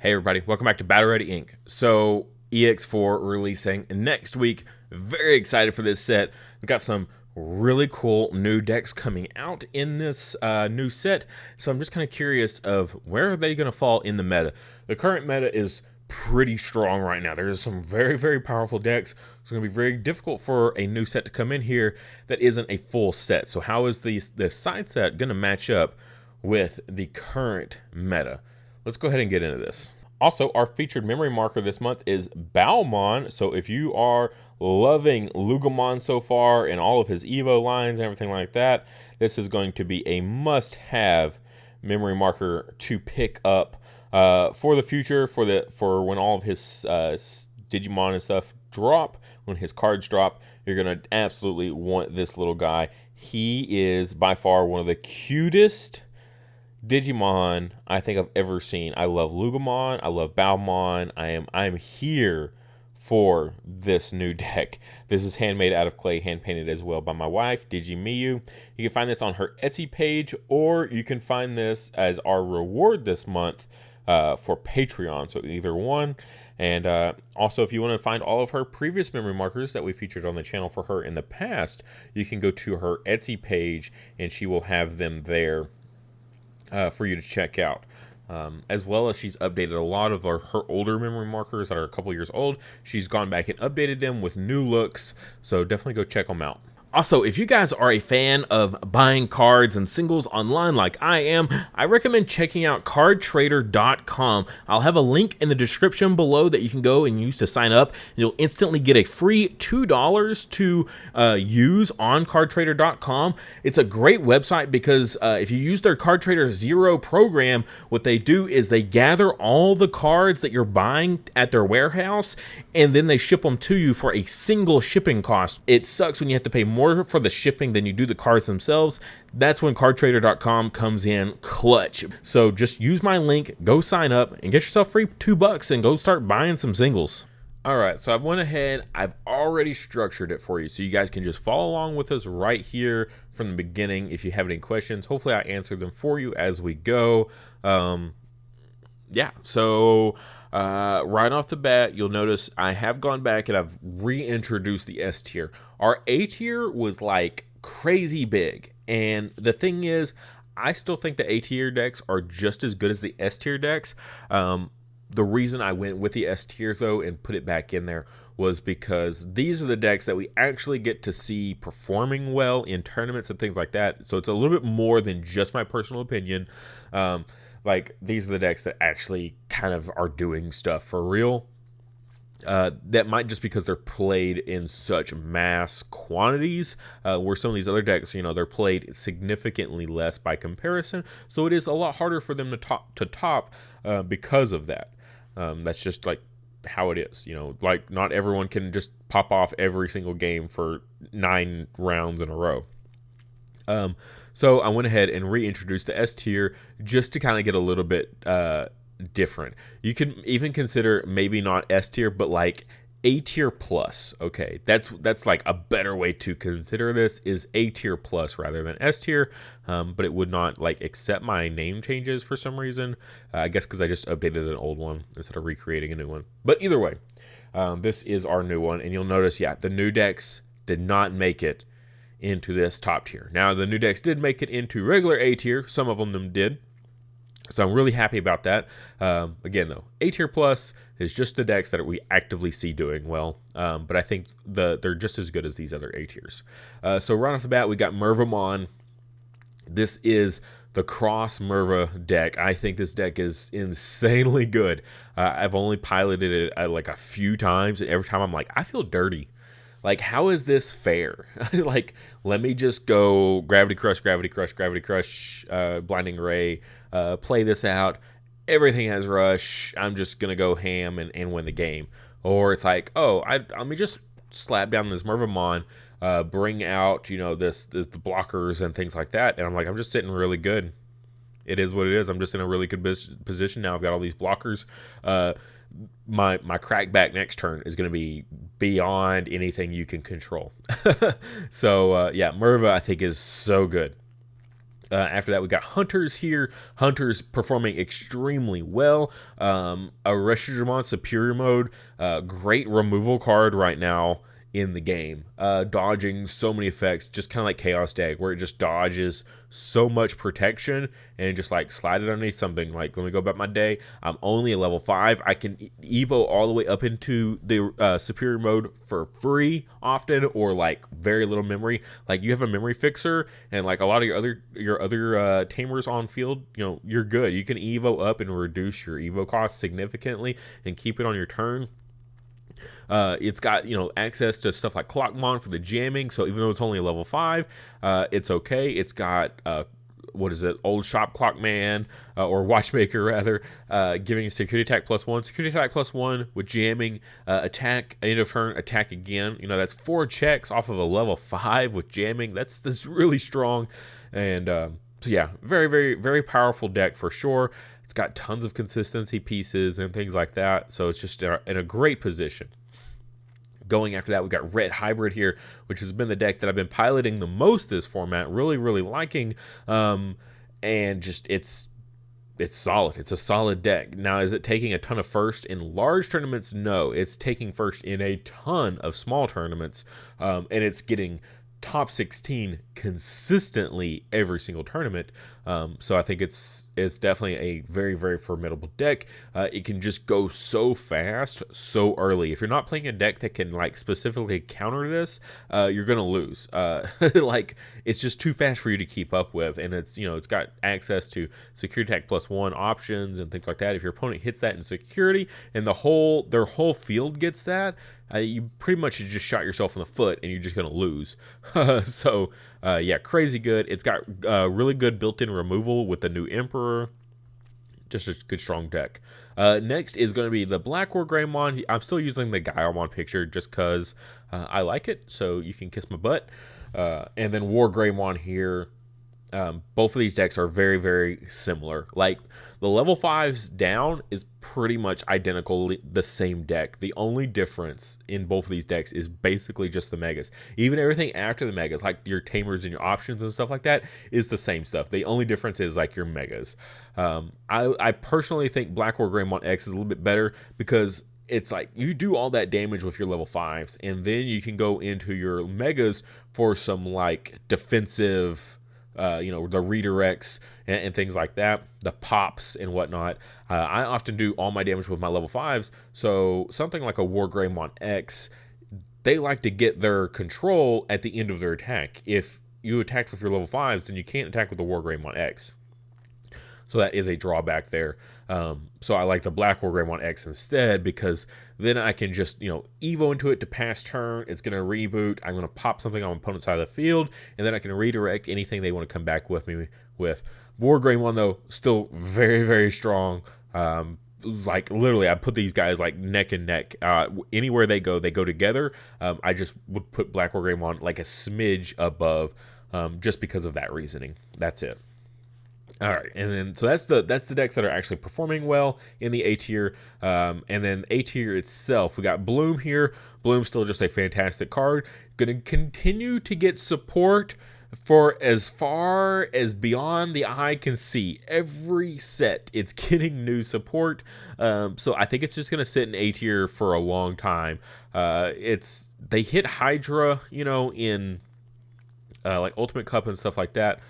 Hey everybody, welcome back to Battle Ready Inc. So EX4 releasing next week. Very excited for this set. We've got some really cool new decks coming out in this new set. So I'm just kind of curious of where are they going to fall in the meta. The current meta is pretty strong right now. There's some very, very powerful decks. It's going to be very difficult for a new set to come in here that isn't a full set. So how is the side set going to match up with the current meta? Let's go ahead and get into this. Also, our featured memory marker this month is Balmon. So if you are loving Lugomon so far and all of his Evo lines and everything like that, this is going to be a must-have memory marker to pick up for the future, for when all of his Digimon and stuff drop, when his cards drop. You're going to absolutely want this little guy. He is by far one of the cutest Digimon I think I've ever seen. I love Lugomon. I love Balmon. I am here for this new deck. This is handmade out of clay, hand painted as well by my wife, Digimiyu. You can find this on her Etsy page, or you can find this as our reward this month for Patreon. So either one. And also, if you want to find all of her previous memory markers that we featured on the channel for her in the past, you can go to her Etsy page and she will have them there for you to check out. As well as she's updated a lot of her older memory markers that are a couple years old. She's gone back and updated them with new looks, so definitely go check them out. Also, if you guys are a fan of buying cards and singles online like I am, I recommend checking out cardtrader.com. I'll have a link in the description below that you can go and use to sign up. You'll instantly get a free $2 to use on cardtrader.com. It's a great website because if you use their Card Trader Zero program, what they do is they gather all the cards that you're buying at their warehouse, and then they ship them to you for a single shipping cost. It sucks when you have to pay more for the shipping than you do the cards themselves. That's when cardtrader.com comes in clutch. So just use my link, go sign up, and get yourself free $2 and go start buying some singles. All right, so I've went ahead, I've already structured it for you, so you guys can just follow along with us right here from the beginning. If you have any questions, hopefully I answer them for you as we go. Yeah, so right off the bat, you'll notice I have gone back and I've reintroduced the S tier. Our A tier was like crazy big, and the thing is, I still think the A tier decks are just as good as the S tier decks. The reason I went with the S tier though and put it back in there was because these are the decks that we actually get to see performing well in tournaments and things like that. So it's a little bit more than just my personal opinion. Like, these are the decks that actually kind of are doing stuff for real. That might just because they're played in such mass quantities, where some of these other decks, you know, they're played significantly less by comparison. So it is a lot harder for them to top because of that. That's just like how it is, you know, like not everyone can just pop off every single game for 9 rounds in a row. So I went ahead and reintroduced the S tier just to kind of get a little bit different. You can even consider maybe not S tier, but like A tier plus. Okay, that's like a better way to consider this, is A tier plus rather than S tier. But it would not like accept my name changes for some reason. I guess because I just updated an old one instead of recreating a new one. But either way, this is our new one, and you'll notice, yeah, the new decks did not make it into this top tier. Now, the new decks did make it into regular A tier. Some of them did. So I'm really happy about that. Again, though, A tier plus is just the decks that we actively see doing well. But I think they're just as good as these other A tiers. So right off the bat, we got Mervamon. This is the Cross Merva deck. I think this deck is insanely good. I've only piloted it like a few times, and every time I'm like, I feel dirty. Like, how is this fair? Like, let me just go Gravity Crush, Gravity Crush, Gravity Crush, Blinding Ray, play this out. Everything has Rush. I'm just going to go ham and win the game. Or it's like, oh, let me just slap down this Mervamon, bring out, you know, the blockers and things like that. And I'm like, I'm just sitting really good. It is what it is. I'm just in a really good position now. I've got all these blockers. My crackback next turn is going to be beyond anything you can control. So yeah, Merva I think is so good. After that, we got Hunters here. Hunters performing extremely well. A Reshiramon Superior Mode, great removal card right now in the game. Dodging so many effects, just kind of like Chaos Deck, where it just dodges so much protection and just like slide it underneath something. Like, let me go about my day. I'm only a level 5. I can Evo all the way up into the Superior Mode for free often, or like very little memory. Like, you have a memory fixer, and like a lot of your other tamers on field, you know, you're good. You can Evo up and reduce your Evo cost significantly and keep it on your turn. It's got, you know, access to stuff like Clockmon for the jamming, so even though it's only a level 5, it's okay. It's got what is it, old shop clock man, or watchmaker rather, giving security attack +1, security attack +1 with jamming, attack end of turn, attack again. You know, that's 4 checks off of a level 5 with jamming. That's really strong. And so yeah, very, very, very powerful deck for sure. It's got tons of consistency pieces and things like that, so it's just in a great position. Going after that, we got Red Hybrid here, which has been the deck that I've been piloting the most this format, really, really liking, and just it's solid. It's a solid deck. Now, is it taking a ton of first in large tournaments? No, it's taking first in a ton of small tournaments, and it's getting top 16 consistently every single tournament. So I think it's definitely a very, very formidable deck. It can just go so fast, so early. If you're not playing a deck that can like specifically counter this, you're gonna lose. Like, it's just too fast for you to keep up with, and it's, you know, it's got access to security attack +1 options and things like that. If your opponent hits that in security and their whole field gets that, you pretty much just shot yourself in the foot and you're just gonna lose. So yeah, crazy good. It's got really good built-in removal with the new Emperor. Just a good strong deck. Next is going to be the Black War Greymon. I'm still using the Gaiamon picture just because I like it, so you can kiss my butt. And then War Greymon here. Both of these decks are very, very similar. Like, the level 5s down is pretty much identical, the same deck. The only difference in both of these decks is basically just the megas. Even everything after the megas, like your tamers and your options and stuff like that, is the same stuff. The only difference is like your megas. I personally think Black War Greymon X is a little bit better because it's like you do all that damage with your level 5s, and then you can go into your megas for some like defensive, you know, the redirects and things like that, the pops and whatnot. I often do all my damage with my level 5s, so something like a War Greymon X, they like to get their control at the end of their attack. If you attacked with your level 5s, then you can't attack with the War Greymon X. So that is a drawback there. So I like the Black War Greymon X instead, because then I can just, you know, Evo into it to pass turn. It's going to reboot. I'm going to pop something on my opponent's side of the field, and then I can redirect anything they want to come back with me with. War Greymon, though, still very, very strong. Like, literally, I put these guys like neck and neck. Anywhere they go together. I just would put Black War Greymon like a smidge above, just because of that reasoning. That's it. All right, and then so that's the decks that are actually performing well in the A tier. And then A tier itself, we got Bloom here. Bloom's still just a fantastic card. Going to continue to get support for as far as beyond the eye can see. Every set, it's getting new support. So I think it's just going to sit in A tier for a long time. They hit Hydra, you know, in like Ultimate Cup and stuff like that.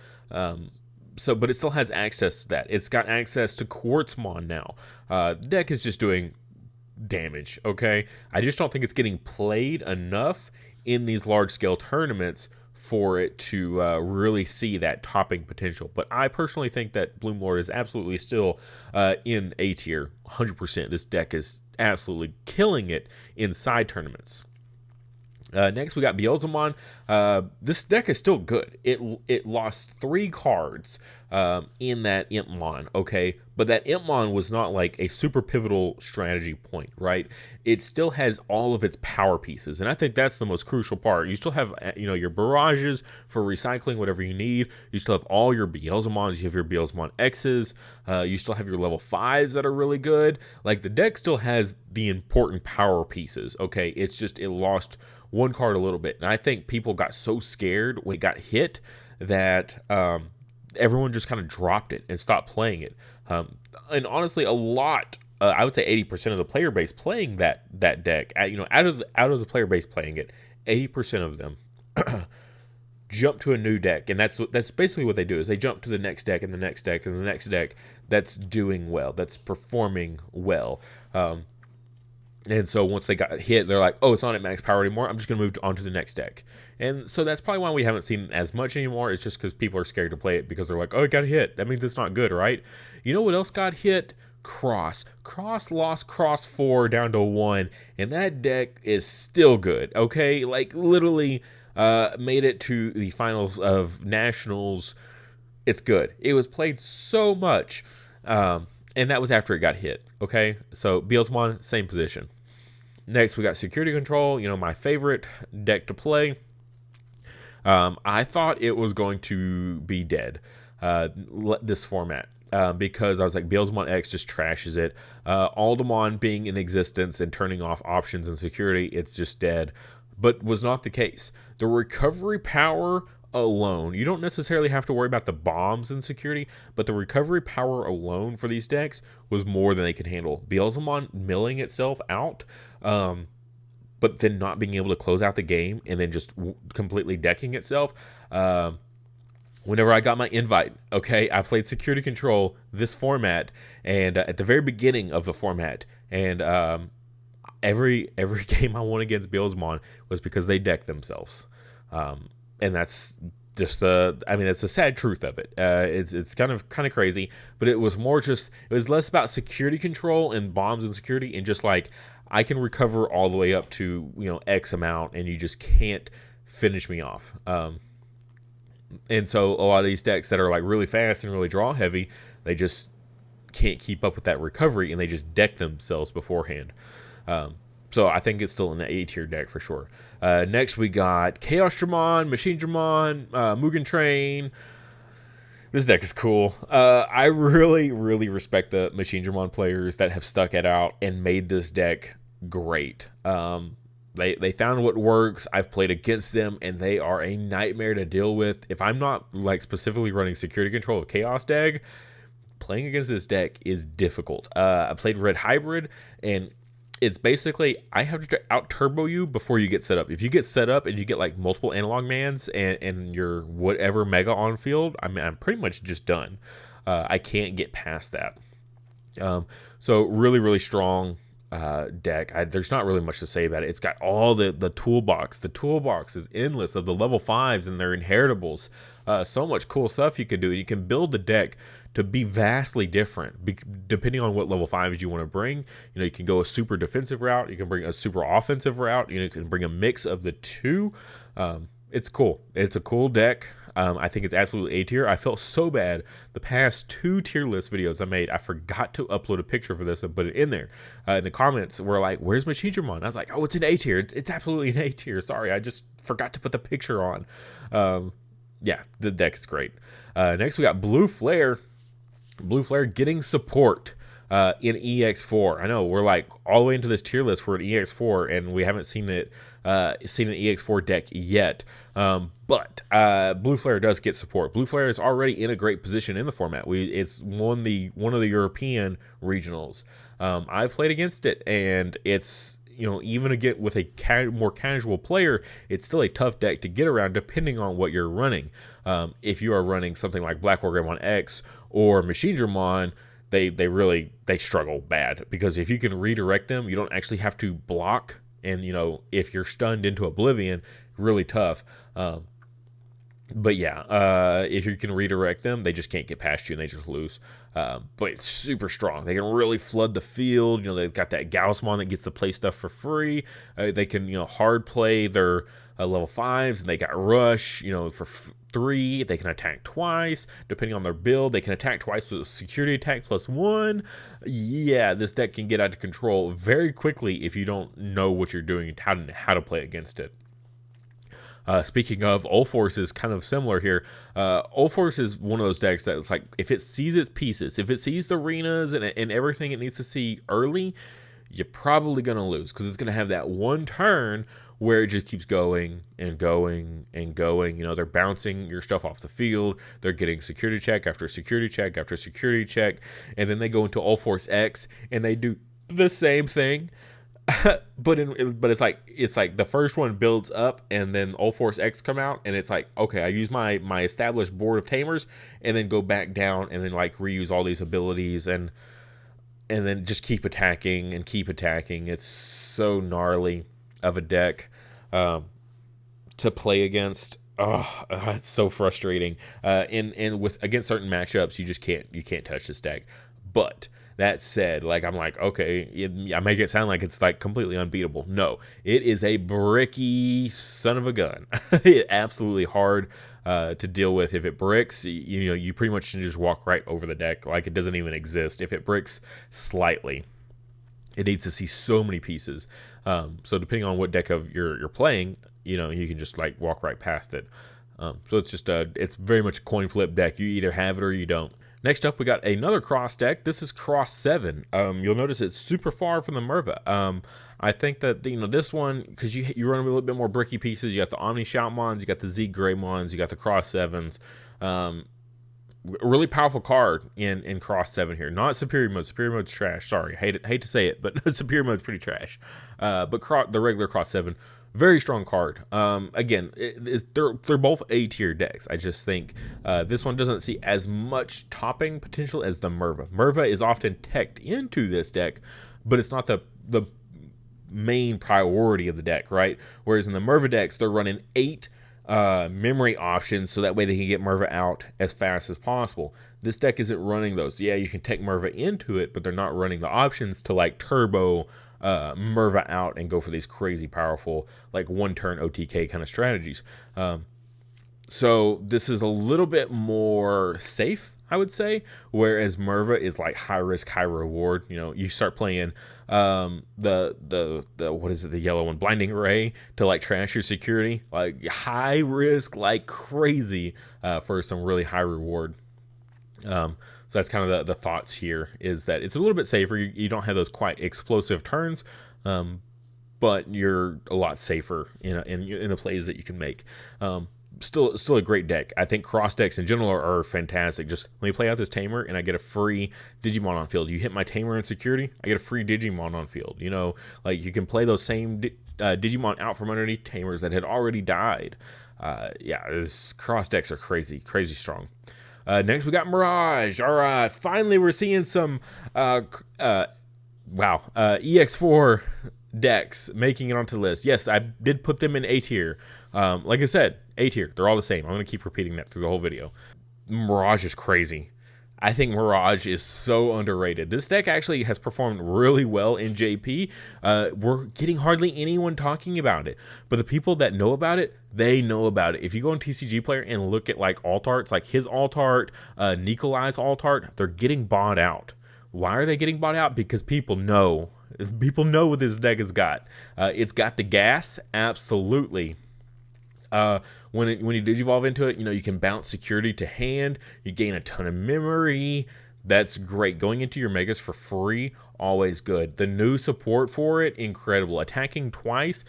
So, but it still has access to that. It's got access to Quartzmon now. The deck is just doing damage, okay? I just don't think it's getting played enough in these large-scale tournaments for it to really see that topping potential. But I personally think that Bloom Lord is absolutely still in A tier, 100%. This deck is absolutely killing it in side tournaments. Next, we got Beelzemon. This deck is still good. It lost 3 cards in that Impmon, okay? But that Impmon was not like a super pivotal strategy point, right? It still has all of its power pieces, and I think that's the most crucial part. You still have, you know, your barrages for recycling whatever you need. You still have all your Beelzemons. You have your Beelzemon X's. You still have your level 5s that are really good. Like, the deck still has the important power pieces, okay? It's just it lost one card a little bit, and I think people got so scared when it got hit that everyone just kind of dropped it and stopped playing it. And honestly, a lot, I would say 80% of the player base playing that deck, out of the player base playing it, 80% of them jump to a new deck, and that's basically what they do is they jump to the next deck and the next deck and the next deck that's doing well, that's performing well. And so once they got hit, they're like, oh, it's not at max power anymore. I'm just going to move on to the next deck. And so that's probably why we haven't seen as much anymore. It's just because people are scared to play it because they're like, oh, it got hit. That means it's not good, right? You know what else got hit? Cross lost Cross 4 down to 1, and that deck is still good, okay? Like, literally made it to the finals of Nationals. It's good. It was played so much, and that was after it got hit, okay? So, Beelzemon, same position. Next, we got Security Control, my favorite deck to play. I thought it was going to be dead, this format. Because I was like, Beelzemon X just trashes it. Aldemon being in existence and turning off options and security, it's just dead. But was not the case. The recovery power alone, you don't necessarily have to worry about the bombs and security, but the recovery power alone for these decks was more than they could handle. Beelzemon milling itself out, but then not being able to close out the game and then just completely decking itself. Whenever I got my invite, okay, I played Security Control, this format, and at the very beginning of the format, and every game I won against Beelzemon was because they decked themselves. And that's just it's the sad truth of it. It's kind of crazy, but it was less about security control and bombs and security, and just like, I can recover all the way up to, X amount, and you just can't finish me off. And so a lot of these decks that are like really fast and really draw heavy, they just can't keep up with that recovery, and they just deck themselves beforehand. So I think it's still an A tier deck for sure. Next we got Chaos Dramon, Machine Dramon, Mugen Train. This deck is cool. I really, really respect the Machine Dramon players that have stuck it out and made this deck great. They found what works. I've played against them, and they are a nightmare to deal with. If I'm not like specifically running Security Control of Chaos deck, playing against this deck is difficult. I played Red Hybrid, and it's basically, I have to out turbo you before you get set up. If you get set up and you get like multiple analog mans and your whatever mega on field, I'm pretty much just done. I can't get past that. So really, really strong deck. There's not really much to say about it. It's got all the toolbox. The toolbox is endless of the level 5s and their inheritables. So much cool stuff you can do. You can build the deck to be vastly different depending on what level 5s you want to bring. You can go a super defensive route. You can bring a super offensive route. You can bring a mix of the two. It's cool. It's a cool deck. I think it's absolutely A tier. I felt so bad. The past 2 tier list videos I made, I forgot to upload a picture for this and put it in there. In the comments were like, where's Machine Dramon? I was like, oh, it's an A tier. It's absolutely an A tier. Sorry, I just forgot to put the picture on. Yeah, the deck is great. Next, we got Blue Flare. Blue Flare getting support in EX4. I know we're like all the way into this tier list for an EX4, and we haven't seen an EX4 deck yet. But Blue Flare does get support. Blue Flare is already in a great position in the format. It's won one of the European regionals. I've played against it, and it's, even again with a more casual player, it's still a tough deck to get around depending on what you're running. If you are running something like Black Wargreymon X or Machine Dramon, they struggle bad, because if you can redirect them, you don't actually have to block. And, if you're stunned into oblivion, really tough. But yeah, if you can redirect them, they just can't get past you and they just lose. But it's super strong. They can really flood the field. They've got that Gaussmon that gets to play stuff for free. They can, hard play their level 5s, and they got Rush, for 3. They can attack twice. Depending on their build, they can attack twice with a security attack +1. Yeah, this deck can get out of control very quickly if you don't know what you're doing and how to play against it. Speaking of, Ulforce is kind of similar here. Ulforce is one of those decks that it's like, if it sees its pieces, if it sees the arenas and everything it needs to see early, you're probably going to lose because it's going to have that one turn where it just keeps going and going and going. You know, they're bouncing your stuff off the field. They're getting security check after security check after security check. And then they go into All Force X and they do the same thing. but it's like the first one builds up and then All Force X come out and it's like, okay, I use my established board of tamers and then go back down and then like reuse all these abilities and then just keep attacking and keep attacking. It's so gnarly of a deck to play against. Oh, it's so frustrating. And with against certain matchups, you can't touch this deck. But that said, like I'm like, okay, I make it sound like it's like completely unbeatable. No, it is a bricky son of a gun. It absolutely hard to deal with. If it bricks, you pretty much can just walk right over the deck like it doesn't even exist. If it bricks slightly, it needs to see so many pieces. So depending on what deck of you're playing, you can just like walk right past it. So it's just it's very much a coin flip deck. You either have it or you don't. Next up, we got another cross deck. This is Cross 7. You'll notice it's super far from the Merva. I think that this one, because you run a little bit more bricky pieces. You got the Omni Shoutmons, you got the Z Greymons, you got the Cross 7s. Really powerful card in Cross 7 here. Not Superior Mode. Superior Mode's trash. Sorry, hate to say it, but Superior Mode's pretty trash. But the regular Cross 7, very strong card. Again, they're both A-tier decks. I just think this one doesn't see as much topping potential as the Merva. Merva is often teched into this deck, but it's not the main priority of the deck, right? Whereas in the Merva decks, they're running 8 memory options so that way they can get Merva out as fast as possible. This deck isn't running those. Yeah, you can take Merva into it, but they're not running the options to like turbo Merva out and go for these crazy powerful like one turn OTK kind of strategies. So this is a little bit more safe, I would say, whereas Merva is like high risk, high reward. You start playing the what is it, the yellow one, Blinding Ray, to like trash your security, like high risk like crazy for some really high reward. So that's kind of the thoughts here, is that it's a little bit safer. You don't have those quite explosive turns, but you're a lot safer in the plays that you can make. Still a great deck. I think cross decks in general are fantastic. Just let me play out this Tamer and I get a free Digimon on field. You hit my Tamer in security, I get a free Digimon on field. Like you can play those same Digimon out from underneath Tamers that had already died. This cross decks are crazy strong. Next we got Mirage. All right, finally we're seeing some EX4 decks making it onto the list. Yes, I did put them in A tier. Like I said, A tier. They're all the same. I'm going to keep repeating that through the whole video. Mirage is crazy. I think Mirage is so underrated. This deck actually has performed really well in JP. We're getting hardly anyone talking about it. But the people that know about it, they know about it. If you go on TCG Player and look at like alt arts, like his alt art, Nikolai's alt art, they're getting bought out. Why are they getting bought out? Because people know. People know what this deck has got. It's got the gas, absolutely. When you digivolve into it, you can bounce security to hand. You gain a ton of memory. That's great. Going into your megas for free, always good. The new support for it, incredible. Attacking twice.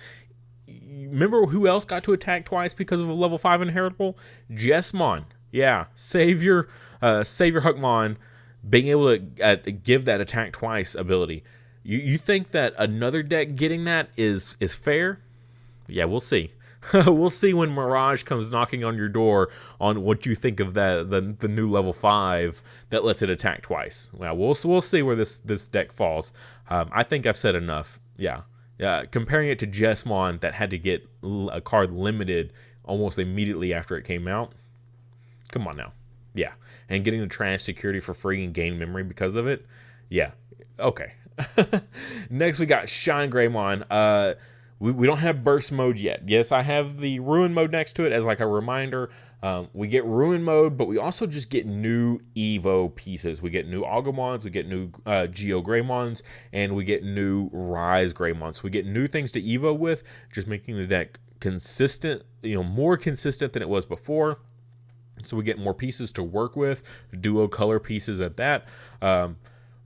Remember who else got to attack twice because of a level 5 inheritable? Jessmon. Yeah, Savior Huckmon being able to give that attack twice ability. You think that another deck getting that is fair? Yeah, we'll see. We'll see when Mirage comes knocking on your door on what you think of the new level 5 that lets it attack twice. Well, we'll see where this deck falls. I think I've said enough. Yeah. Comparing it to Jessmon that had to get a card limited almost immediately after it came out. Come on now. Yeah. And getting the trash security for free and gain memory because of it. Yeah. Okay. Next we got Shine Greymon. We don't have burst mode yet. Yes, I have the ruin mode next to it as like a reminder. We get ruin mode, but we also just get new Evo pieces. We get new Agumons, we get new Geo Greymons, and we get new Rise Greymons. We get new things to Evo with, just making the deck consistent, more consistent than it was before. So we get more pieces to work with, duo color pieces at that.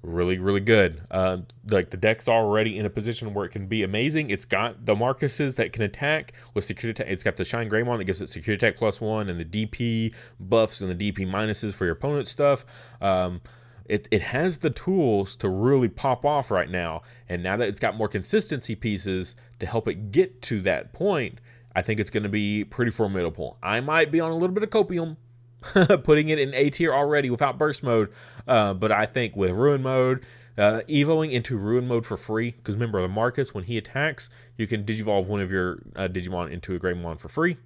really, really good. Like the deck's already in a position where it can be amazing. It's got the Marcuses that can attack with security attack. It's got the Shine Greymon that gives it security attack +1 and the DP buffs and the DP minuses for your opponent's stuff. It has the tools to really pop off right now. And now that it's got more consistency pieces to help it get to that point, I think it's going to be pretty formidable. I might be on a little bit of copium putting it in A tier already without burst mode. But I think with ruin mode, evoing into ruin mode for free, because remember, the Marcus, when he attacks, you can digivolve one of your Digimon into a Greymon for free.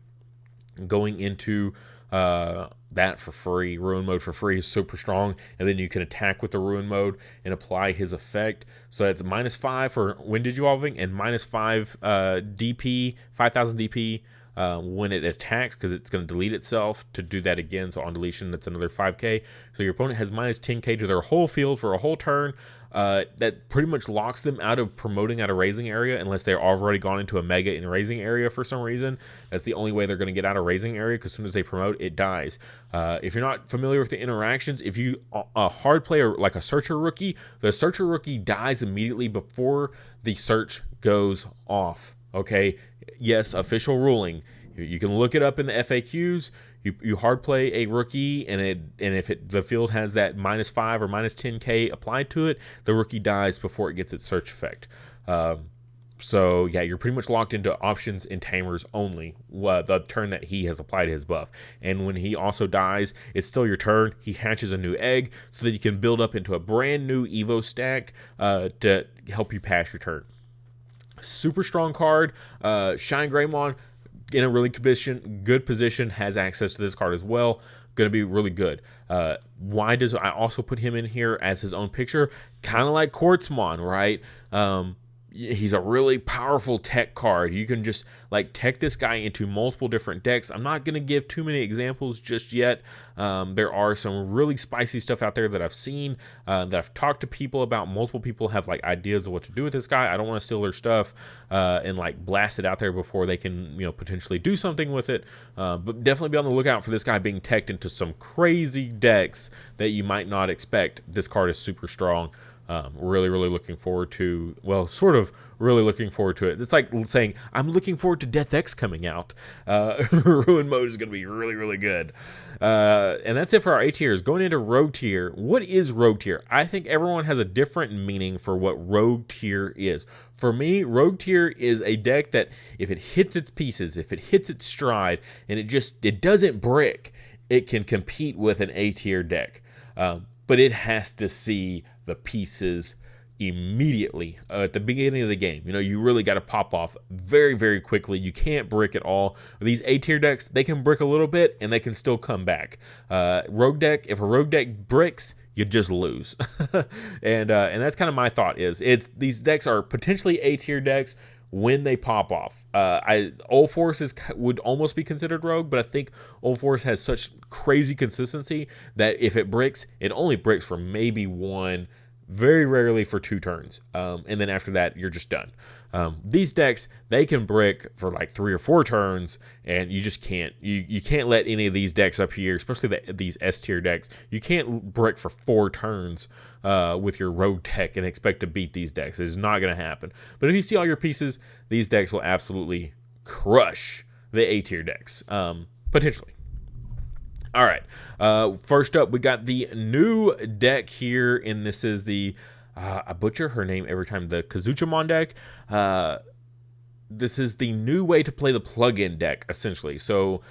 Going into that for free, ruin mode for free, is super strong. And then you can attack with the ruin mode and apply his effect. So it's -5 for when digivolving and -5 DP, 5000 DP when it attacks, because it's going to delete itself to do that again. So on deletion, that's another 5k. So your opponent has -10k to their whole field for a whole turn. That pretty much locks them out of promoting out of raising area unless they're already gone into a mega in raising area for some reason. That's the only way they're going to get out of raising area, because as soon as they promote, it dies. If you're not familiar with the interactions, if you a hard player like a searcher rookie, the searcher rookie dies immediately before the search goes off. Okay, yes, official ruling. You can look it up in the FAQs. You hard play a rookie, and if the field has that -5 or -10k applied to it, the rookie dies before it gets its search effect. So yeah, you're pretty much locked into options and tamers only the turn that he has applied his buff. And when he also dies, it's still your turn. He hatches a new egg so that you can build up into a brand new Evo stack to help you pass your turn. Super strong card. Shine Greymon in a really good position, has access to this card as well. Going to be really good. Why does I also put him in here as his own picture? Kind of like Quartzmon, right? He's a really powerful tech card. You can just like tech this guy into multiple different decks. I'm not going to give too many examples just yet. There are some really spicy stuff out there that I've seen, that I've talked to people about. Multiple people have like ideas of what to do with this guy. I don't want to steal their stuff and like blast it out there before they can, potentially do something with it. But definitely be on the lookout for this guy being teched into some crazy decks that you might not expect. This card is super strong. Really looking forward to, really looking forward to it. It's like saying, I'm looking forward to Death X coming out. Ruin mode is going to be really good. And that's it for our A tiers. Going into Rogue tier. What is Rogue tier? I think everyone has a different meaning for what Rogue tier is. For me, Rogue tier is a deck that if it hits its pieces, if it hits its stride, and it doesn't brick, it can compete with an A tier deck. But it has to see the pieces immediately at the beginning of the game. You really got to pop off very quickly. You can't brick at all. These A tier decks, they can brick a little bit and they can still come back. Rogue deck, if a rogue deck bricks, you just lose. And that's kind of my thought these decks are potentially A tier decks when they pop off. Old Force would almost be considered rogue, but I think Old Force has such crazy consistency that if it bricks, it only bricks for maybe one, very rarely for 2 turns. And then after that, you're just done. These decks, they can brick for like 3 or 4 turns, and you just can't. You can't let any of these decks up here, especially these S tier decks. You can't brick for 4 turns with your rogue deck and expect to beat these decks. It's not going to happen. But if you see all your pieces, these decks will absolutely crush the A tier decks, potentially. All right. First up, we got the new deck here, and this is the I butcher her name every time. The Kazuchamon deck. This is the new way to play the plug-in deck, essentially. So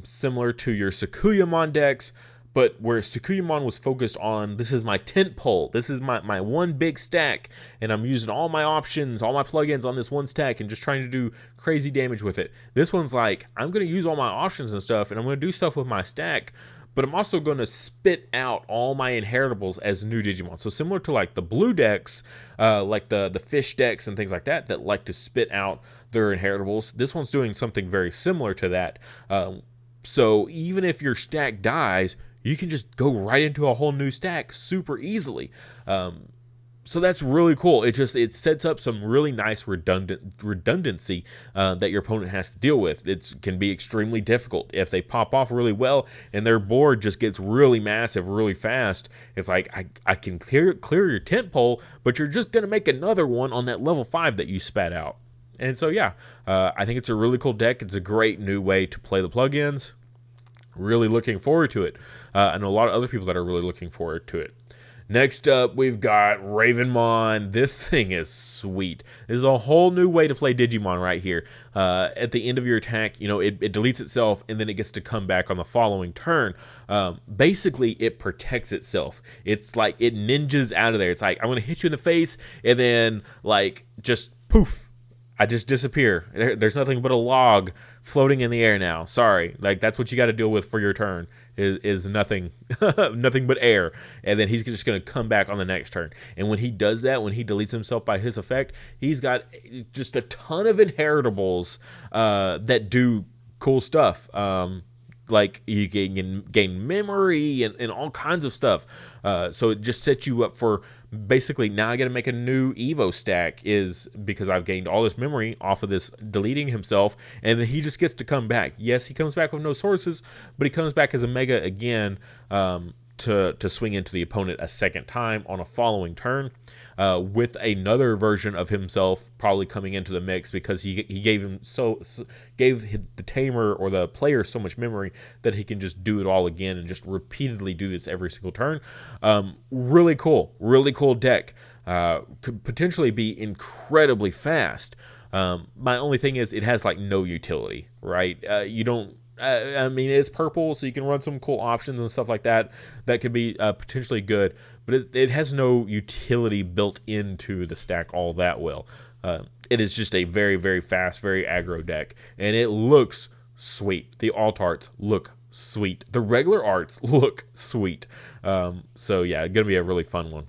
similar to your Sakuyamon decks, but where Sakuyamon was focused on, this is my tent pole, this is my one big stack, and I'm using all my options, all my plugins on this one stack and just trying to do crazy damage with it. This one's like, I'm going to use all my options and stuff, and I'm going to do stuff with my stack, but I'm also going to spit out all my inheritables as new Digimon. So similar to like the blue decks, like the fish decks and things like that like to spit out their inheritables, this one's doing something very similar to that. So even if your stack dies, you can just go right into a whole new stack super easily. So that's really cool. It sets up some really nice redundancy that your opponent has to deal with. It can be extremely difficult if they pop off really well and their board just gets really massive really fast. It's like I can clear your tent pole, but you're just gonna make another one on that level 5 that you spat out. And so yeah, I think it's a really cool deck. It's a great new way to play the plugins. Really looking forward to it. I know a lot of other people that are really looking forward to it. Next up, we've got Ravenmon. This thing is sweet. This is a whole new way to play Digimon right here. At the end of your attack, it deletes itself, and then it gets to come back on the following turn. Basically, it protects itself. It's like it ninjas out of there. It's like, I'm going to hit you in the face, and then, like, just poof. I just disappear. There's nothing but a log floating in the air now. Sorry. Like, that's what you got to deal with for your turn is nothing nothing but air. And then he's just going to come back on the next turn. And when he does that, when he deletes himself by his effect, he's got just a ton of inheritables that do cool stuff. Like you can gain memory and all kinds of stuff. So it just sets you up for basically now I got to make a new Evo stack is because I've gained all this memory off of this deleting himself. And then he just gets to come back. Yes, he comes back with no sources, but he comes back as a mega again to swing into the opponent a second time on a following turn. With another version of himself probably coming into the mix because he gave the tamer or the player so much memory that he can just do it all again and just repeatedly do this every single turn. Really cool deck. Could potentially be incredibly fast. My only thing is it has like no utility, right? You don't. I mean, it's purple, so you can run some cool options and stuff like that. That could be potentially good, but it has no utility built into the stack all that well. It is just a very, very fast, very aggro deck, and it looks sweet. The alt arts look sweet. The regular arts look sweet. So yeah, going to be a really fun one.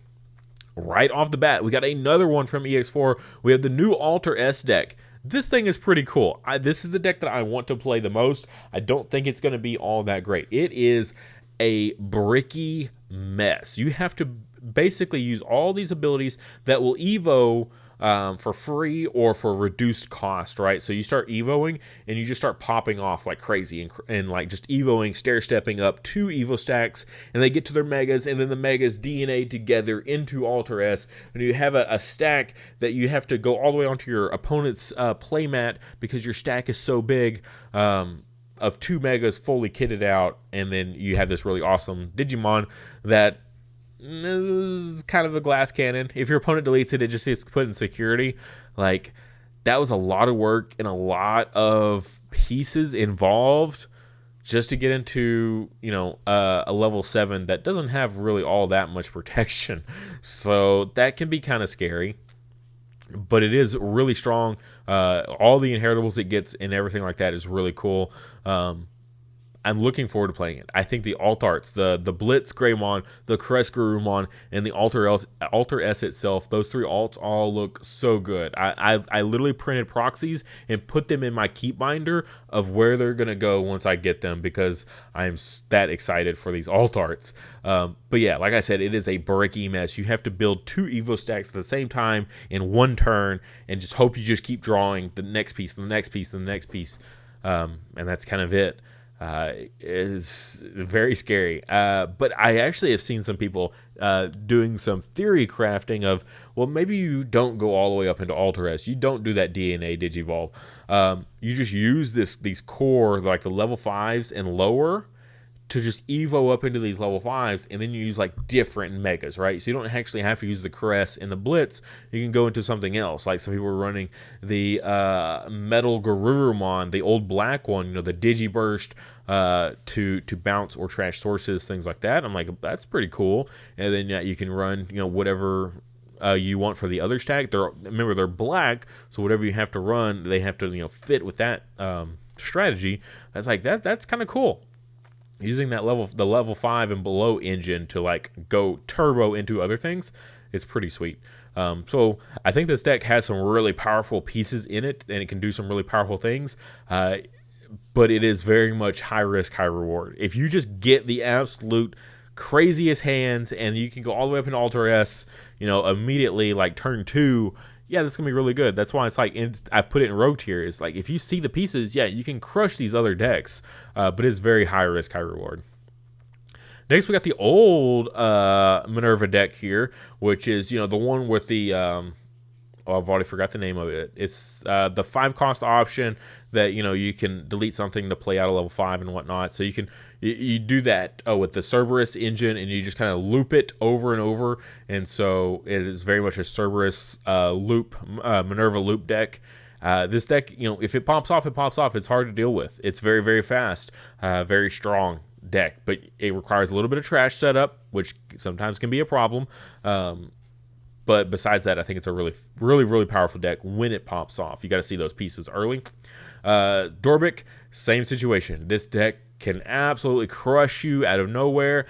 Right off the bat, we got another one from EX4. We have the new Alter S deck. This thing is pretty cool. This is the deck that I want to play the most. I don't think it's going to be all that great. It is a bricky mess. You have to basically use all these abilities that will Evo for free or for reduced cost, right? So you start Evoing and you just start popping off like crazy and like just Evoing, stair-stepping up 2 Evo stacks, and they get to their Megas, and then the Megas DNA together into Alter S, and you have a stack that you have to go all the way onto your opponent's playmat because your stack is so big of 2 Megas fully kitted out, and then you have this really awesome Digimon that is kind of a glass cannon. If your opponent deletes it, it just gets put in security. Like, that was a lot of work and a lot of pieces involved just to get into, a level 7 that doesn't have really all that much protection. So that can be kind of scary. But it is really strong. All the inheritables it gets and everything like that is really cool. I'm looking forward to playing it. I think the alt arts, the Blitz Greymon, the Crest Garurumon, and the Alter S itself, those 3 alts all look so good. I literally printed proxies and put them in my keep binder of where they're going to go once I get them because I'm that excited for these alt arts. But yeah, like I said, it is a bricky mess. You have to build 2 Evo stacks at the same time in one turn and just hope you just keep drawing the next piece, the next piece, the next piece. And that's kind of it. Is very scary. But I actually have seen some people doing some theory crafting of, well, maybe you don't go all the way up into Alter S. You don't do that DNA Digivolve. You just use these core, like the level 5s and lower, to just Evo up into these level 5s, and then you use like different Megas, right? So you don't actually have to use the Caress and the Blitz. You can go into something else. Like some people were running the Metal Garurumon, the old black one, the Digiburst to bounce or trash sources, things like that. I'm like, that's pretty cool. And then you can run, whatever you want for the other stack. Remember, they're black, so whatever you have to run, they have to fit with that strategy. That's kind of cool. Using the level 5 and below engine to like go turbo into other things is pretty sweet. So I think this deck has some really powerful pieces in it, and it can do some really powerful things. But it is very much high risk, high reward. If you just get the absolute craziest hands, and you can go all the way up into Alter S, immediately, like turn 2. Yeah, that's going to be really good. That's why it's like, I put it in rogue tier. It's like, if you see the pieces, yeah, you can crush these other decks, but it's very high risk, high reward. Next, we got the old Minerva deck here, which is, the one with the, I've already forgot the name of it. It's the 5-cost option that, you can delete something to play out of level 5 and whatnot. So you do that with the Cerberus engine, and you just kind of loop it over and over. And so it is very much a Cerberus Minerva loop deck. This deck, if it pops off, it pops off. It's hard to deal with. It's very, very fast, very strong deck, but it requires a little bit of trash setup, which sometimes can be a problem. But besides that, I think it's a really, really, really powerful deck when it pops off. You got to see those pieces early. Dorbic, same situation. This deck can absolutely crush you out of nowhere.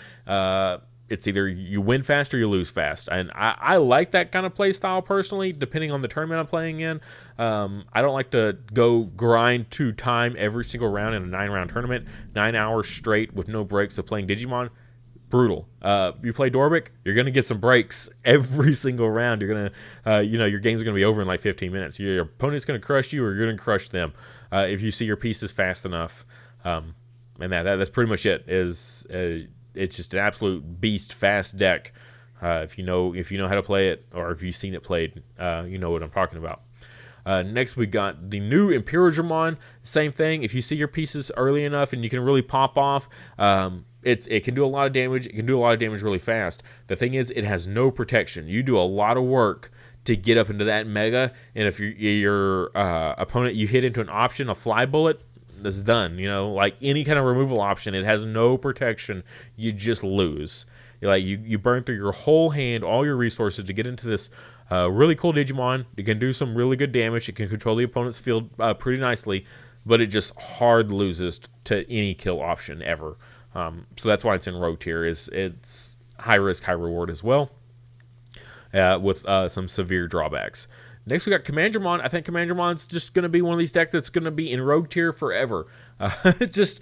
It's either you win fast or you lose fast. And I like that kind of play style personally, depending on the tournament I'm playing in. I don't like to go grind to time every single round in a 9-round tournament. 9 hours straight with no breaks of playing Digimon. Brutal. You play Dorbic, you're going to get some breaks every single round. You're going to, your game's going to be over in like 15 minutes. Your opponent's going to crush you, or you're going to crush them if you see your pieces fast enough. And that's pretty much it. It's just an absolute beast fast deck. If you know how to play it, or if you've seen it played, you know what I'm talking about. Next, we got the new Imperial Digimon. Same thing. If you see your pieces early enough and you can really pop off, it can do a lot of damage. It can do a lot of damage really fast. The thing is, it has no protection. You do a lot of work to get up into that mega, and if your opponent, you hit into an option, a fly bullet, that's done. Like any kind of removal option, it has no protection. You just lose. You burn through your whole hand, all your resources to get into this really cool Digimon. It can do some really good damage. It can control the opponent's field pretty nicely, but it just hard loses to any kill option ever. So that's why it's in rogue tier. It's high risk, high reward as well, with some severe drawbacks. Next, we got Commandramon. I think Commandramon's just going to be one of these decks that's going to be in rogue tier forever. Just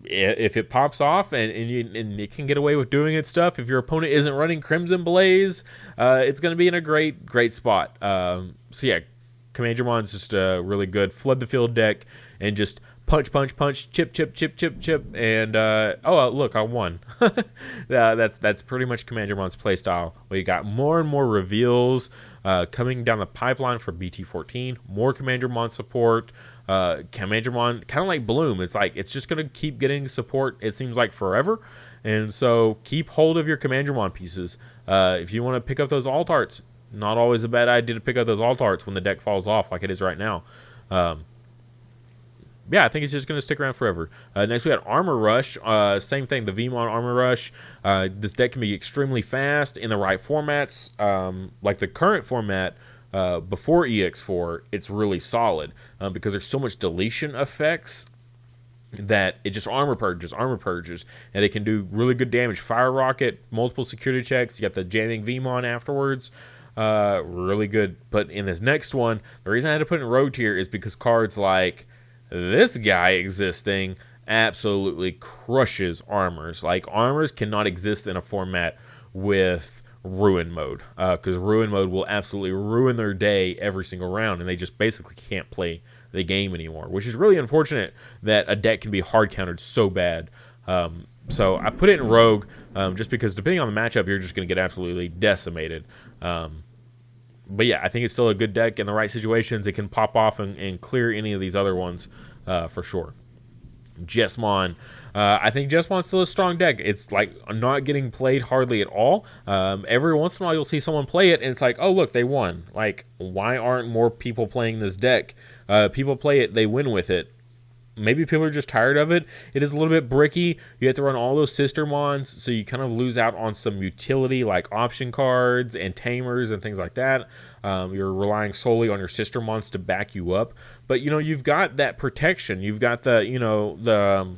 if it pops off and it can get away with doing its stuff, if your opponent isn't running Crimson Blaze, it's going to be in a great spot. So yeah, Commandramon's just a really good flood the field deck and just punch, chip, and look, I won. That's pretty much Commandramon's playstyle. We got more and more reveals coming down the pipeline for BT14. More Commandramon support. Commandramon, kind of like Bloom, it's just gonna keep getting support. It seems like forever, and so keep hold of your Commandramon pieces. If you want to pick up those alt arts, not always a bad idea to pick up those alt arts when the deck falls off, like it is right now. Yeah, I think it's just going to stick around forever. Next, we got Armor Rush. Same thing, the Vmon Armor Rush. This deck can be extremely fast in the right formats. Like the current format before EX4, it's really solid because there's so much deletion effects that it just armor purges, and it can do really good damage. Fire Rocket, multiple security checks. You got the jamming Vmon afterwards. Really good. But in this next one, the reason I had to put it in rogue tier is because cards like this guy existing absolutely crushes armors. Like, armors cannot exist in a format with ruin mode, because ruin mode will absolutely ruin their day every single round, and they just basically can't play the game anymore, which is really unfortunate that a deck can be hard countered so bad. So I put it in rogue just because depending on the matchup, you're just going to get absolutely decimated. But yeah, I think it's still a good deck. In the right situations, it can pop off and clear any of these other ones for sure. Jesmon. I think Jesmon's still a strong deck. It's like not getting played hardly at all. Every once in a while, you'll see someone play it, and it's like, oh, look, they won. Like, why aren't more people playing this deck? People play it, they win with it. Maybe people are just tired of it. It is a little bit bricky. You have to run all those sister mons, so you kind of lose out on some utility like option cards and tamers and things like that. You're relying solely on your sister mons to back you up. But, you've got that protection. You've got the,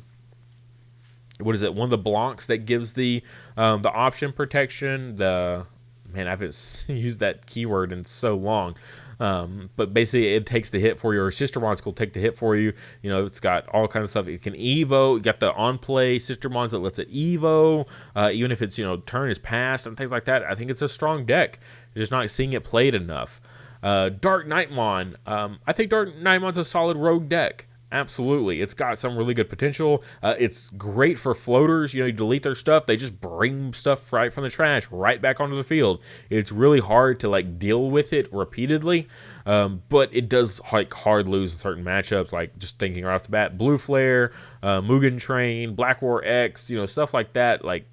what is it? One of the blocks that gives the option protection, the man, I haven't used that keyword in so long. But basically, it takes the hit for you, or Sister Mons will take the hit for you. You know, it's got all kinds of stuff. It can Evo. You got the on-play Sister Mons that lets it Evo, even if it's, you know, turn is passed and things like that. I think it's a strong deck. You're just not seeing it played enough. Dark Nightmon. I think Dark Nightmon's a solid rogue deck. Absolutely. It's got some really good potential. It's great for floaters. You know, you delete their stuff, they just bring stuff right from the trash right back onto the field. It's really hard to like deal with it repeatedly, but it does like hard lose in certain matchups, like just thinking right off the bat, Blue Flare, Mugen Train, Black War X, you know, stuff like that. Like,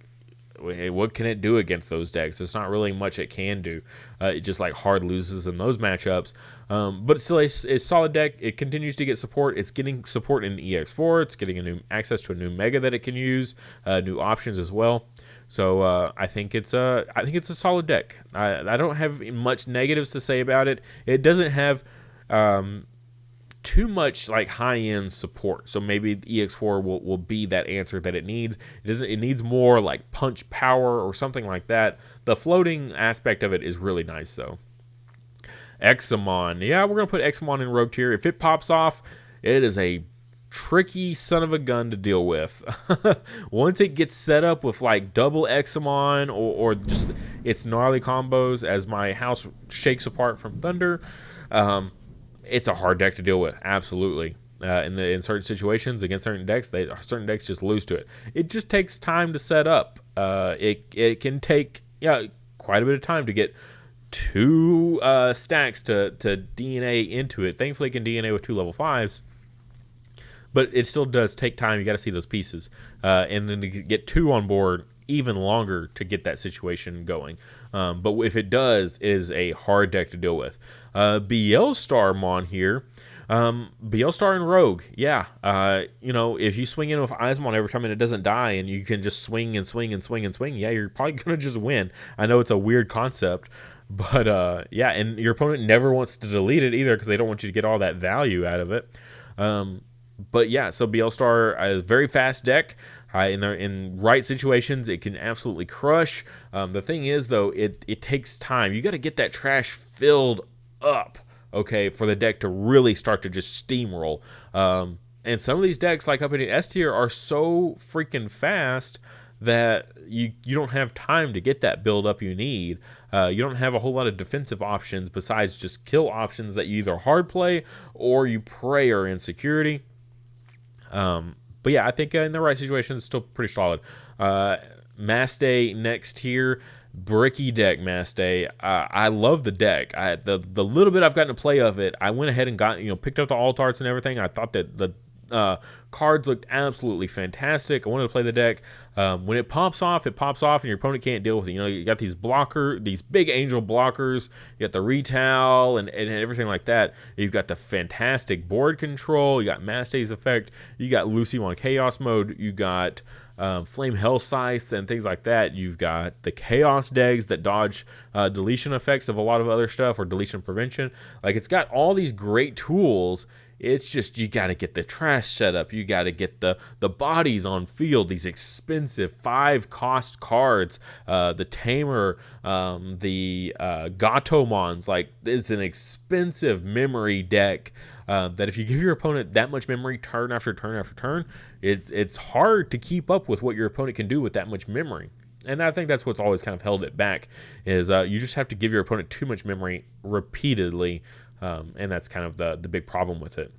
hey, what can it do against those decks? There's not really much it can do. It just like hard loses in those matchups. But it's still a solid deck. It continues to get support. It's getting support in EX4. It's getting a new access to a new mega that it can use, new options as well. So I think it's a solid deck. I don't have much negatives to say about it. It doesn't have too much like high-end support, so maybe the EX4 will be that answer that it needs. It needs more like punch power or something like that. The floating aspect of it is really nice though. Examon, yeah, we're gonna put Examon in rogue tier. If it pops off, it is a tricky son of a gun to deal with. Once it gets set up with like double Examon or just its gnarly combos as my house shakes apart from Thunder, it's a hard deck to deal with, absolutely. In certain situations against certain decks, certain decks just lose to it. It just takes time to set up. It can take quite a bit of time to get 2 stacks to DNA into it. Thankfully, it can DNA with 2 level 5s, but it still does take time. You got to see those pieces, and then to get 2 on board, even longer to get that situation going. But if it does, it is a hard deck to deal with. Bielstarmon here. Bielstar and Rogue. Yeah. You know, if you swing in with Eismon every time and it doesn't die and you can just swing and swing and swing and swing, yeah, you're probably going to just win. I know it's a weird concept, but yeah, and your opponent never wants to delete it either because they don't want you to get all that value out of it. But yeah, so Bielstar is a very fast deck. In right situations, it can absolutely crush. The thing is, though, it takes time. You got to get that trash filled up, okay, for the deck to really start to just steamroll. And some of these decks, like up in the S tier, are so freaking fast that you don't have time to get that build up you need. You don't have a whole lot of defensive options besides just kill options that you either hard play or you pray are in security. But yeah, I think in the right situation, it's still pretty solid. Maste next here, bricky deck Maste. I love the deck. The little bit I've gotten to play of it, I went ahead and picked up the alt arts and everything. I thought that the cards looked absolutely fantastic. I wanted to play the deck. When it pops off, and your opponent can't deal with it. You know, you got these big angel blockers. You got the retail and everything like that. You've got the fantastic board control. You got Maste's effect. You got Lucy on chaos mode. You got Flame Hell Scythes and things like that. You've got the Chaos Degs that dodge deletion effects of a lot of other stuff or deletion prevention. Like, it's got all these great tools. It's just, you got to get the trash set up. You got to get the bodies on field, these expensive 5-cost cards. The Tamer, the Gatomons, like, it's an expensive memory deck that if you give your opponent that much memory turn after turn after turn, it's hard to keep up with what your opponent can do with that much memory. And I think that's what's always kind of held it back, is you just have to give your opponent too much memory repeatedly. And that's kind of the big problem with it.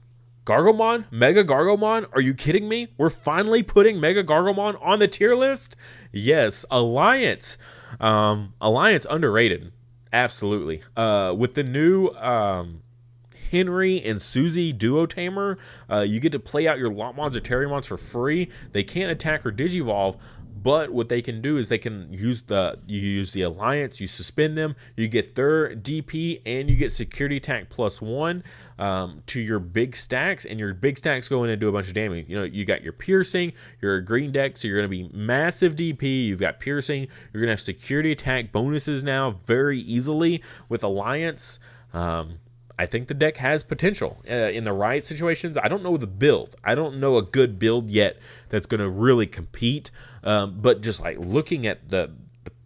Gargomon? Mega Gargomon? Are you kidding me? We're finally putting Mega Gargomon on the tier list? Yes. Alliance. Alliance underrated. Absolutely. With the new Henry and Susie Duo Tamer, you get to play out your Lotmons or Terriermons for free. They can't attack or Digivolve, but what they can do is they can use the Alliance, you suspend them, you get their DP, and you get security attack +1 to your big stacks, and your big stacks go in and do a bunch of damage. You know, you got your piercing, you're a green deck, so you're going to be massive DP, you've got piercing, you're going to have security attack bonuses now very easily with Alliance. I think the deck has potential in the right situations. I don't know the build. I don't know a good build yet that's going to really compete. But just like looking at the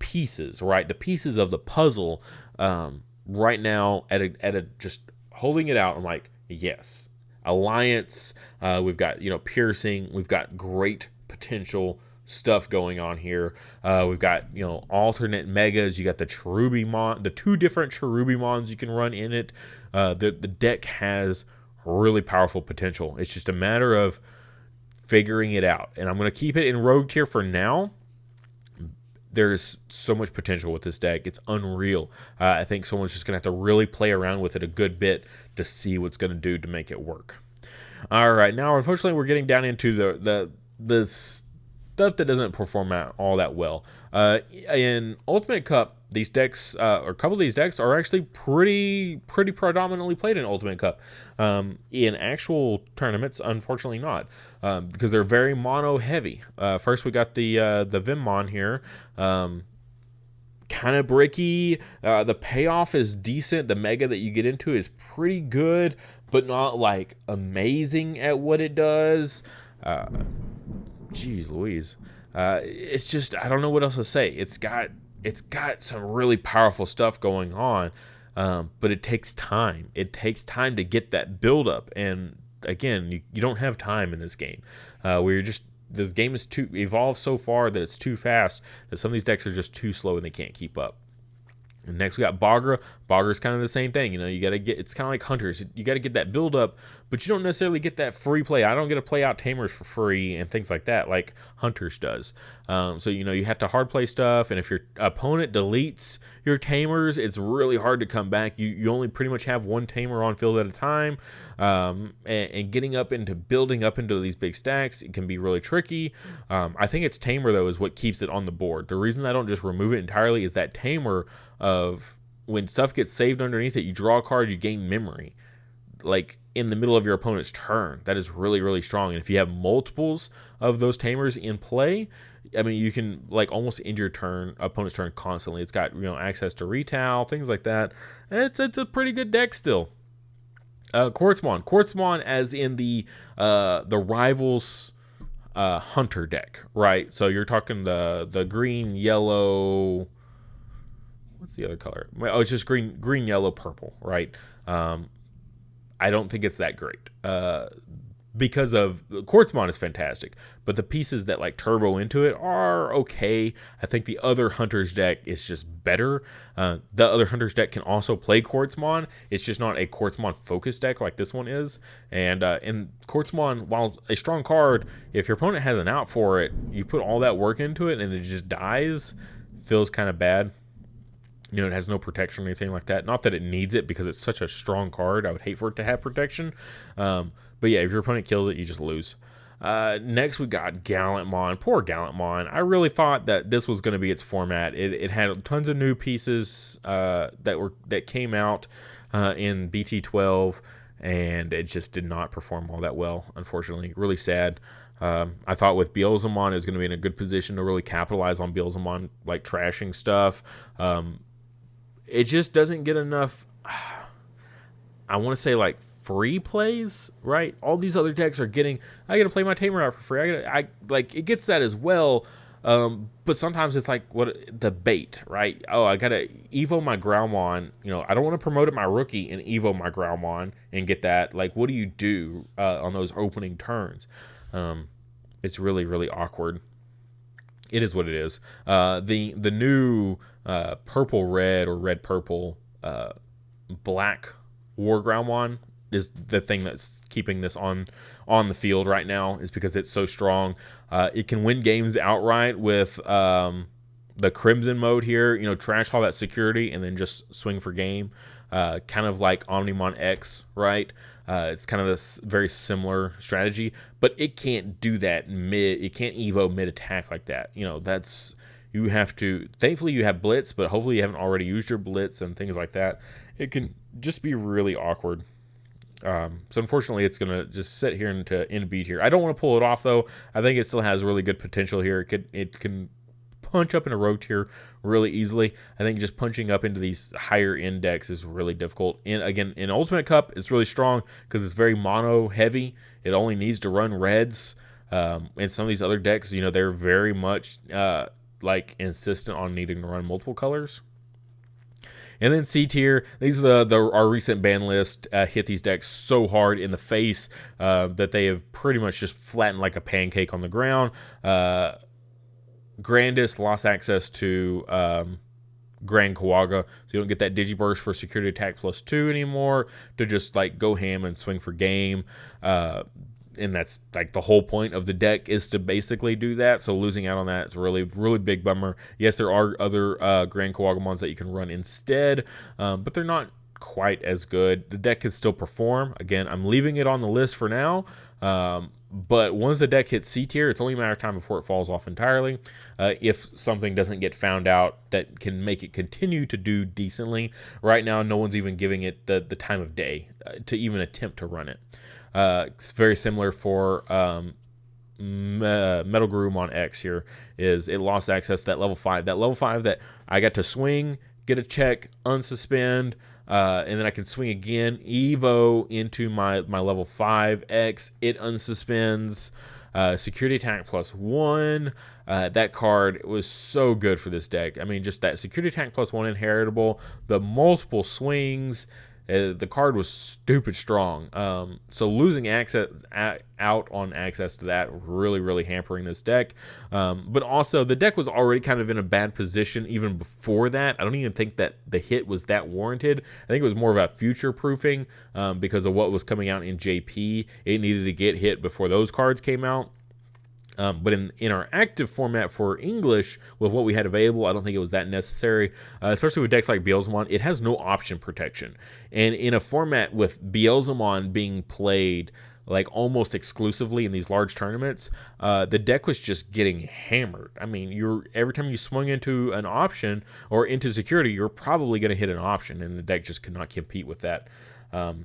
pieces, right? The pieces of the puzzle right now at a just holding it out. I'm like, yes, Alliance. We've got piercing. We've got great potential stuff going on here. We've got alternate megas. You got the Cherubimon, the 2 different Cherubimons you can run in it. The deck has really powerful potential. It's just a matter of figuring it out. And I'm going to keep it in Rogue tier for now. There's so much potential with this deck. It's unreal. I think someone's just going to have to really play around with it a good bit to see what's going to do to make it work. All right, now unfortunately we're getting down into the stuff that doesn't perform out all that well. In Ultimate Cup, these decks, or a couple of these decks, are actually pretty predominantly played in Ultimate Cup. In actual tournaments, unfortunately not, because they're very mono heavy. First, we got the Vimmon here. Kind of bricky. The payoff is decent. The mega that you get into is pretty good, but not like amazing at what it does. Jeez Louise. It's just, I don't know what else to say. It's got some really powerful stuff going on, but it takes time. It takes time to get that build up, and again, you don't have time in this game. This game is too evolved so far that it's too fast that some of these decks are just too slow and they can't keep up. And next we got Bagra. Bagra's kind of the same thing. You got to get, it's kind of like Hunters. You got to get that build up, but you don't necessarily get that free play. I don't get to play out Tamers for free and things like that like Hunters does. So, you have to hard play stuff. And if your opponent deletes your Tamers, it's really hard to come back. You only pretty much have 1 Tamer on field at a time. And getting up into building up into these big stacks, it can be really tricky. I think it's Tamer, though, is what keeps it on the board. The reason I don't just remove it entirely is that Tamer of when stuff gets saved underneath it, you draw a card, you gain memory, like in the middle of your opponent's turn. That is really, really strong. And if you have multiples of those Tamers in play, I mean, you can like almost end your opponent's turn constantly. It's got access to retail, things like that. It's a pretty good deck still. Quartzmon as in the rivals Hunter deck, right? So you're talking the green, yellow. What's the other color? Oh, it's just green, yellow, purple, right? I don't think it's that great because of Quartzmon is fantastic, but the pieces that like turbo into it are okay. I think the other Hunters deck is just better. The other Hunters deck can also play Quartzmon. It's just not a Quartzmon focused deck like this one is. And Quartzmon, while a strong card, if your opponent has an out for it, you put all that work into it and it just dies, feels kind of bad. It has no protection or anything like that. Not that it needs it because it's such a strong card. I would hate for it to have protection. But yeah, if your opponent kills it, you just lose. Next, we got Gallantmon. Poor Gallantmon. I really thought that this was going to be its format. It had tons of new pieces that came out in BT12, and it just did not perform all that well, unfortunately. Really sad. I thought with Beelzemon, it was going to be in a good position to really capitalize on Beelzemon, like trashing stuff. It just doesn't get enough, I want to say like free plays, right? All these other decks are getting, I got to play my Tamer out for free. I like, it gets that as well. But sometimes it's like the bait, right? Oh, I got to Evo my Growlmon. I don't want to promote it my rookie and Evo my Growlmon and get that. Like, what do you do on those opening turns? It's really, really awkward. It is what it is. The new purple red or red purple black War Growlmon is the thing that's keeping this on the field right now, is because it's so strong. It can win games outright with the Crimson mode here. Trash all that security and then just swing for game. Kind of like Omnimon X, right? It's kind of this very similar strategy, but it can't do that it can't Evo mid attack like that. You have to, thankfully you have Blitz, but hopefully you haven't already used your Blitz and things like that. It can just be really awkward. So unfortunately it's going to just sit here in a beat here. I don't want to pull it off though. I think it still has really good potential here. It can punch up in a rogue tier really easily. I think just punching up into these higher index is really difficult. And again, in Ultimate Cup, it's really strong because it's very mono heavy. It only needs to run reds. And some of these other decks, they're very much like insistent on needing to run multiple colors. And then C tier, these are our recent ban list hit these decks so hard in the face that they have pretty much just flattened like a pancake on the ground. Grandest lost access to Grand Kawaga, so you don't get that Digiburst for security attack +2 anymore to just like go ham and swing for game. And that's like the whole point of the deck is to basically do that. So losing out on that is really, really big bummer. Yes, there are other Grand Kawagamons that you can run instead, but they're not quite as good. The deck can still perform. Again, I'm leaving it on the list for now. But once the deck hits C tier, it's only a matter of time before it falls off entirely. If something doesn't get found out that can make it continue to do decently. Right now, no one's even giving it the time of day to even attempt to run it. It's very similar for Metal Garurumon X here. Is it lost access to that level 5. That level 5 that I got to swing, get a check, unsuspend, and then I can swing again, Evo into my level 5 X. It unsuspends. Security attack +1. That card was so good for this deck. I mean, just that security attack +1 inheritable, the multiple swings. The card was stupid strong. So losing out on access to that really, really hampering this deck. But also the deck was already kind of in a bad position even before that. I don't even think that the hit was that warranted. I think it was more of a future proofing because of what was coming out in JP. It needed to get hit before those cards came out. But in our active format for English, with what we had available, I don't think it was that necessary, especially with decks like Beelzemon. It has no option protection. And in a format with Beelzemon being played like almost exclusively in these large tournaments, the deck was just getting hammered. I mean, every time you swung into an option or into security, you're probably going to hit an option, and the deck just could not compete with that.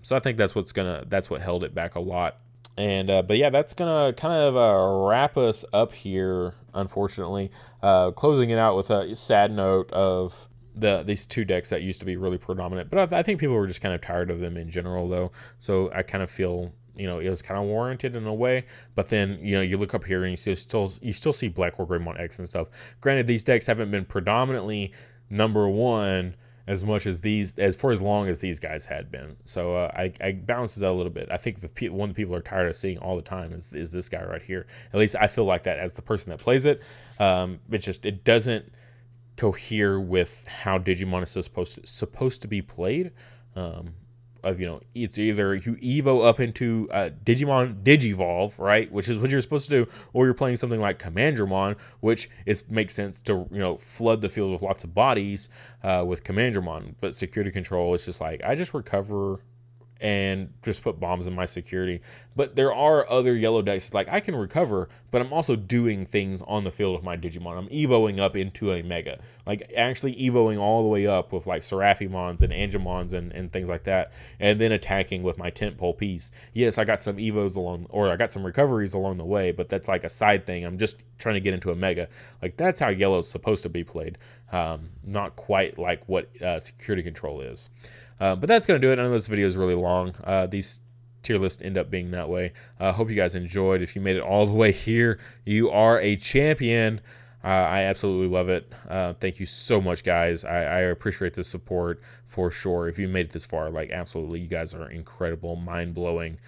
So I think that's what held it back a lot. And but yeah, that's gonna kind of wrap us up here, unfortunately. Closing it out with a sad note of these two decks that used to be really predominant, but I think people were just kind of tired of them in general, though. So I kind of feel it was kind of warranted in a way. But then you look up here and you still see Black War Greymon X and stuff. Granted, these decks haven't been predominantly number one as much as for as long as these guys had been. So I balances out a little bit. I think the one people are tired of seeing all the time is this guy right here. At least I feel like that as the person that plays it. It doesn't cohere with how Digimon is supposed to be played. It's either you evo up into Digimon Digivolve, right, which is what you're supposed to do, or you're playing something like Commandramon, which makes sense to flood the field with lots of bodies with Commandramon. But security control is just like, I just recover and just put bombs in my security. But there are other yellow decks. It's like, I can recover, but I'm also doing things on the field with my Digimon. I'm evoing up into a Mega. Like, actually evoing all the way up with, like, Seraphimons and Angemons and things like that. And then attacking with my tentpole piece. Yes, I got some evos I got some recoveries along the way, but that's like a side thing. I'm just trying to get into a Mega. Like, that's how yellow's supposed to be played. Not quite like what security control is. But that's going to do it. I know this video is really long. These tier lists end up being that way. Hope you guys enjoyed. If you made it all the way here, you are a champion. I absolutely love it. Thank you so much, guys. I appreciate the support for sure. If you made it this far, like, absolutely, you guys are incredible, mind-blowing.